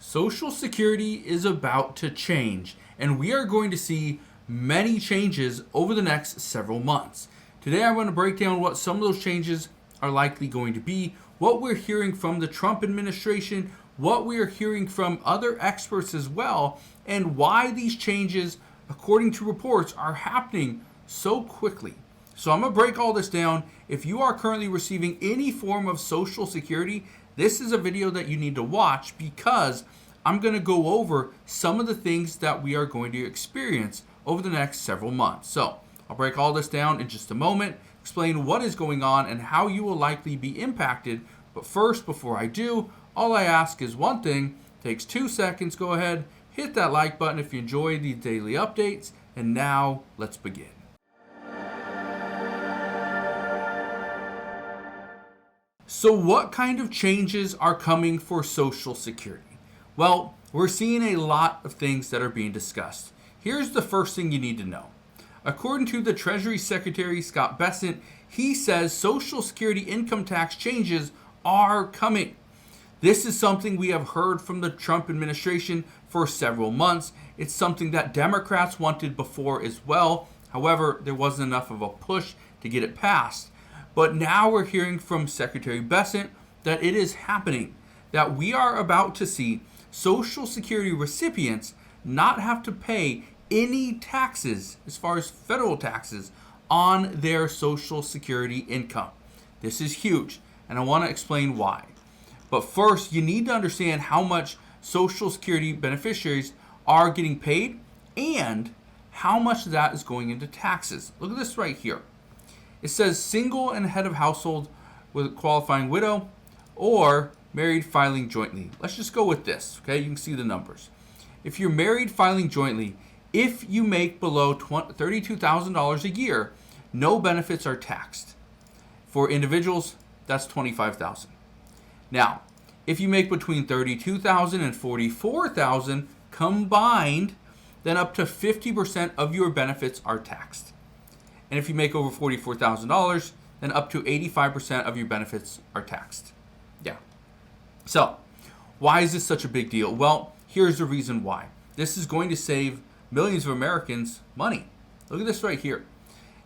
Social Security is about to change, and we are going to see many changes over the next several months. Today, I want to break down what some of those changes are likely going to be, what we're hearing from the Trump administration, what we are hearing from other experts as well, and why these changes, according to reports, are happening so quickly. So I'm going to break all this down. If you are currently receiving any form of Social Security, this is a video that you need to watch because I'm going to go over some of the things that we are going to experience over the next several months. So I'll break all this down in just a moment, explain what is going on and how you will likely be impacted. But first, before I do, all I ask is one thing. It takes 2 seconds. Go ahead, hit that like button if you enjoy these daily updates. And now let's begin. So what kind of changes are coming for Social Security? Well, we're seeing a lot of things that are being discussed. Here's the first thing you need to know. According to the Treasury Secretary, Scott Bessent, he says Social Security income tax changes are coming. This is something we have heard from the Trump administration for several months. It's something that Democrats wanted before as well. However, there wasn't enough of a push to get it passed. But now we're hearing from Secretary Bessent that it is happening, that we are about to see Social Security recipients not have to pay any taxes, as far as federal taxes, on their Social Security income. This is huge, and I want to explain why. But first, you need to understand how much Social Security beneficiaries are getting paid and how much of that is going into taxes. Look at this right here. It says single and head of household with qualifying widow or married filing jointly. Let's just go with this, okay? You can see the numbers. If you're married filing jointly, if you make below $32,000 a year, no benefits are taxed. For individuals, that's $25,000. Now, if you make between $32,000 and $44,000 combined, then up to 50% of your benefits are taxed. And if you make over $44,000, then up to 85% of your benefits are taxed. Yeah. So, why is this such a big deal? Well, here's the reason why. This is going to save millions of Americans money. Look at this right here.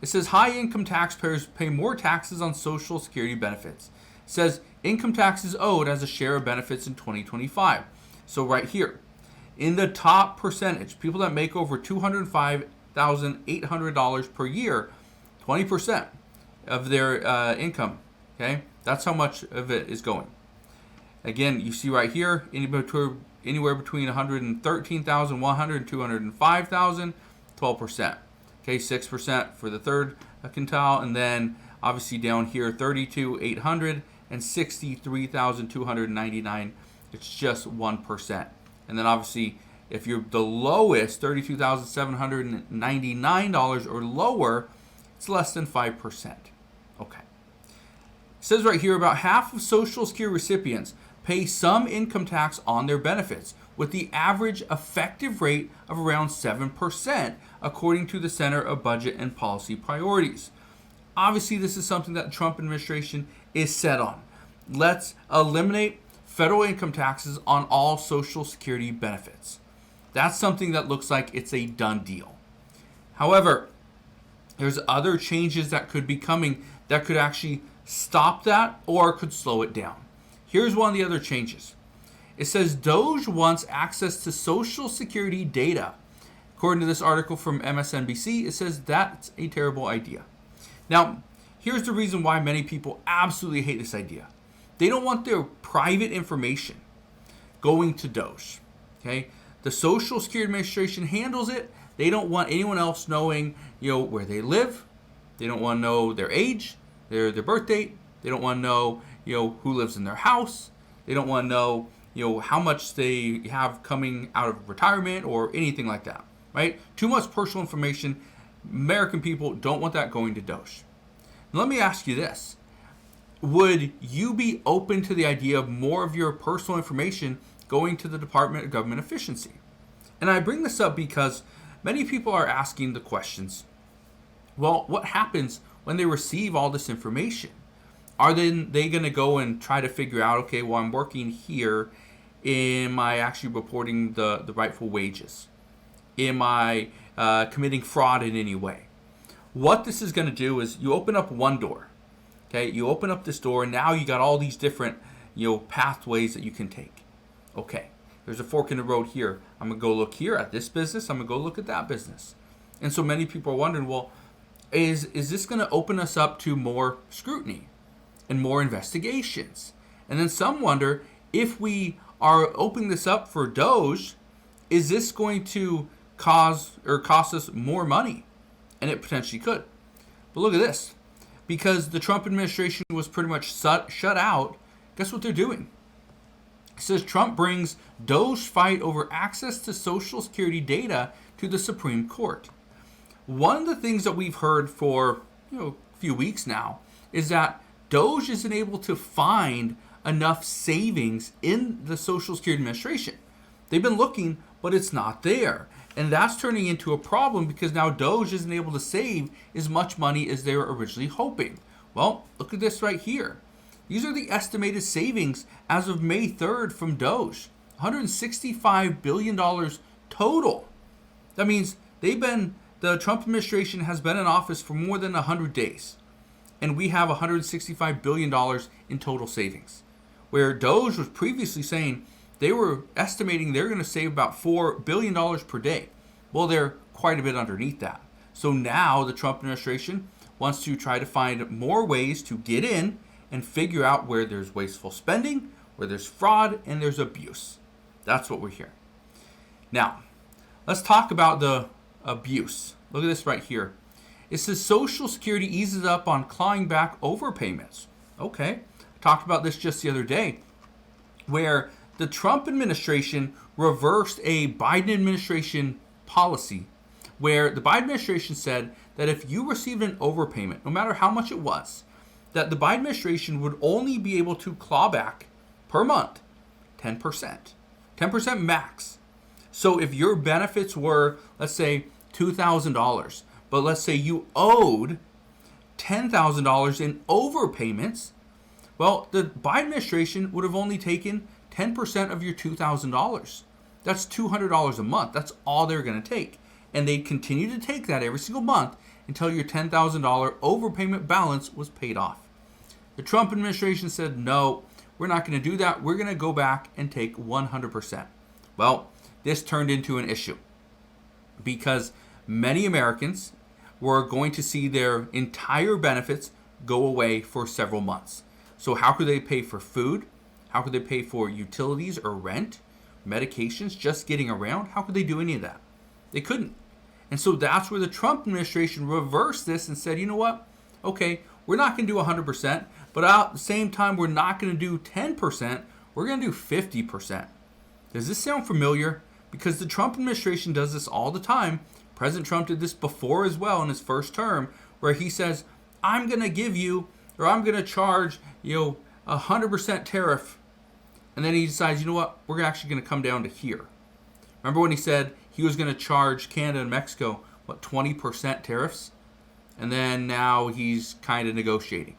It says high-income taxpayers pay more taxes on Social Security benefits. It says income taxes owed as a share of benefits in 2025. So right here, in the top percentage, people that make over $205,800 per year, 20% of their income, okay? That's how much of it is going. Again, you see right here, anywhere between $113,100 and $205,000, 12%. Okay, 6% for the third quintile, and then obviously down here, $32,800 and $63,299. It's just 1%. And then obviously, if you're the lowest, $32,799 or lower, it's less than 5%. Okay. It says right here about half of Social Security recipients pay some income tax on their benefits, with the average effective rate of around 7%, according to the Center of Budget and Policy Priorities. Obviously, this is something that the Trump administration is set on. Let's eliminate federal income taxes on all Social Security benefits. That's something that looks like it's a done deal. However, there's other changes that could be coming that could actually stop that or could slow it down. Here's one of the other changes. It says DOJ wants access to Social Security data. According to this article from MSNBC, it says that's a terrible idea. Now, here's the reason why many people absolutely hate this idea. They don't want their private information going to DOJ. Okay? The Social Security Administration handles it. They don't want anyone else knowing, where they live. They don't want to know their age, their birth date. They don't want to know, who lives in their house. They don't want to know, how much they have coming out of retirement or anything like that, right? Too much personal information. American people don't want that going to DOJ. Now, let me ask you this. Would you be open to the idea of more of your personal information going to the Department of Government Efficiency? And I bring this up because many people are asking the questions, well, what happens when they receive all this information? Are they going to go and try to figure out, okay, well, I'm working here Am I actually reporting the rightful wages? Am I committing fraud in any way? What this is going to do is you open up one door. Okay, you open up this door, and now you got all these different pathways that you can take. Okay, there's a fork in the road here. I'm gonna go look here at this business. I'm gonna go look at that business. And so many people are wondering, well, is this gonna open us up to more scrutiny and more investigations? And then some wonder, if we are opening this up for Doge, is this going to cost us more money? And it potentially could. But look at this. Because the Trump administration was pretty much shut out, guess what they're doing? It says Trump brings Doge fight over access to Social Security data to the Supreme Court. One of the things that we've heard for a few weeks now is that Doge isn't able to find enough savings in the Social Security Administration. They've been looking, but it's not there. And that's turning into a problem because now Doge isn't able to save as much money as they were originally hoping. Well, look at this right here. These are the estimated savings as of May 3rd from Doge. $165 billion total. That means the Trump administration has been in office for more than 100 days. And we have $165 billion in total savings. Where Doge was previously saying they were estimating they're going to save about $4 billion per day. Well, they're quite a bit underneath that. So now the Trump administration wants to try to find more ways to get in and figure out where there's wasteful spending, where there's fraud, and there's abuse. That's what we're hearing. Now, let's talk about the abuse. Look at this right here. It says Social Security eases up on clawing back overpayments. Okay, I talked about this just the other day, where the Trump administration reversed a Biden administration policy where the Biden administration said that if you received an overpayment, no matter how much it was, that the Biden administration would only be able to claw back per month 10%. 10% max. So if your benefits were, let's say, $2,000, but let's say you owed $10,000 in overpayments, well, the Biden administration would have only taken 10% of your $2,000. That's $200 a month. That's all they're going to take. And they'd continue to take that every single month until your $10,000 overpayment balance was paid off. The Trump administration said, no, we're not going to do that. We're going to go back and take 100%. Well, this turned into an issue because many Americans were going to see their entire benefits go away for several months. So how could they pay for food? How could they pay for utilities or rent, medications, just getting around? How could they do any of that? They couldn't. And so that's where the Trump administration reversed this and said, you know what? Okay, we're not going to do 100%, but at the same time, we're not going to do 10%. We're going to do 50%. Does this sound familiar? Because the Trump administration does this all the time. President Trump did this before as well in his first term, where he says, I'm going to give you, or I'm going to charge, 100% tariff. And then he decides, you know what, we're actually going to come down to here. Remember when he said he was going to charge Canada and Mexico, 20% tariffs? And then now he's kind of negotiating.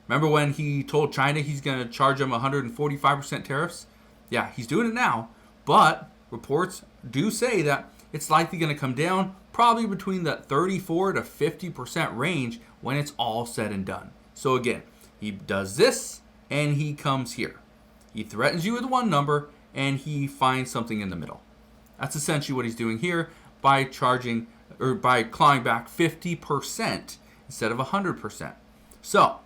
Remember when he told China he's going to charge them 145% tariffs? Yeah, he's doing it now. But reports do say that it's likely going to come down probably between the 34 to 50% range when it's all said and done. So again, he does this and he comes here. He threatens you with one number and he finds something in the middle. That's essentially what he's doing here by charging or by clawing back 50% instead of 100%. So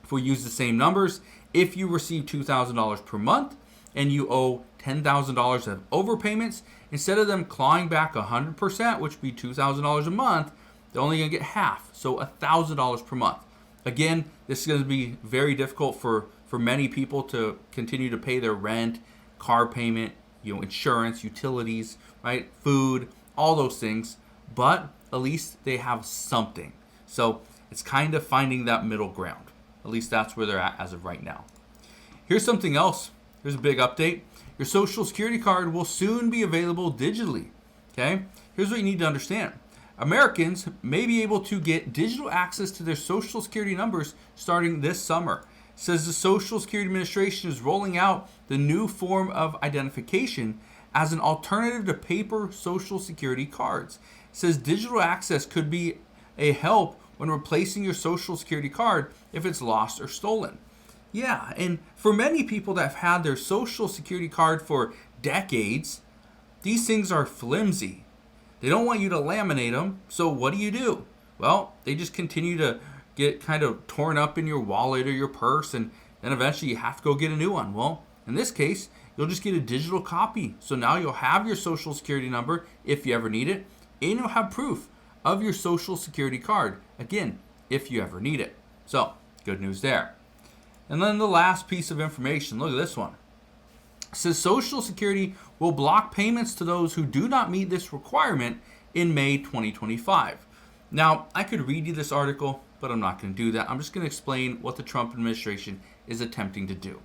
if we use the same numbers, if you receive $2,000 per month and you owe $10,000 of overpayments, instead of them clawing back 100%, which would be $2,000 a month, they're only going to get half, so $1,000 per month. Again, this is going to be very difficult for many people to continue to pay their rent, car payment, insurance, utilities, right, food, all those things. But at least they have something. So it's kind of finding that middle ground. At least that's where they're at as of right now. Here's something else. Here's a big update. Your Social Security card will soon be available digitally. Okay? Here's what you need to understand. Americans may be able to get digital access to their Social Security numbers starting this summer. says the Social Security Administration is rolling out the new form of identification as an alternative to paper Social Security cards. It says digital access could be a help when replacing your Social Security card if it's lost or stolen. Yeah, and for many people that have had their Social Security card for decades, these things are flimsy. They don't want you to laminate them, so what do? Well, they just continue to get kind of torn up in your wallet or your purse, and then eventually you have to go get a new one. Well, in this case, you'll just get a digital copy. So now you'll have your Social Security number if you ever need it, and you'll have proof of your Social Security card, again, if you ever need it. So, good news there. And then the last piece of information, look at this one. It says Social Security will block payments to those who do not meet this requirement in May 2025. Now, I could read you this article, but I'm not going to do that. I'm just going to explain what the Trump administration is attempting to do.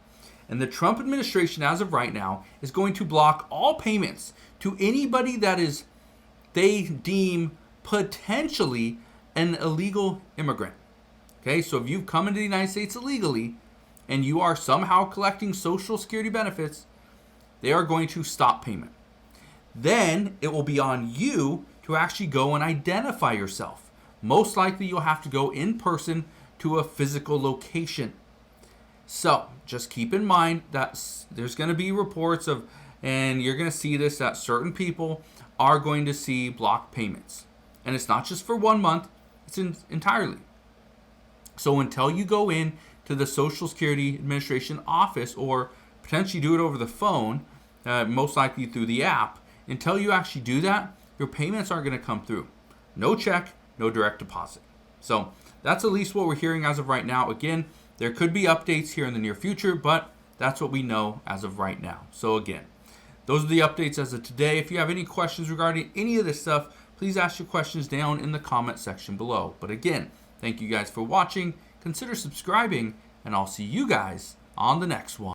And the Trump administration, as of right now, is going to block all payments to anybody that is, they deem potentially an illegal immigrant. Okay, so if you've come into the United States illegally and you are somehow collecting Social Security benefits, they are going to stop payment. Then it will be on you to actually go and identify yourself. Most likely you'll have to go in person to a physical location. So just keep in mind that there's going to be reports of, and you're going to see this, that certain people are going to see blocked payments. And it's not just for 1 month, it's entirely. So until you go in to the Social Security Administration office, or potentially do it over the phone, most likely through the app, until you actually do that, your payments aren't going to come through. No check, no direct deposit. So that's at least what we're hearing as of right now. Again, there could be updates here in the near future, but that's what we know as of right now. So again, those are the updates as of today. If you have any questions regarding any of this stuff, please ask your questions down in the comment section below. But again, thank you guys for watching. Consider subscribing, and I'll see you guys on the next one.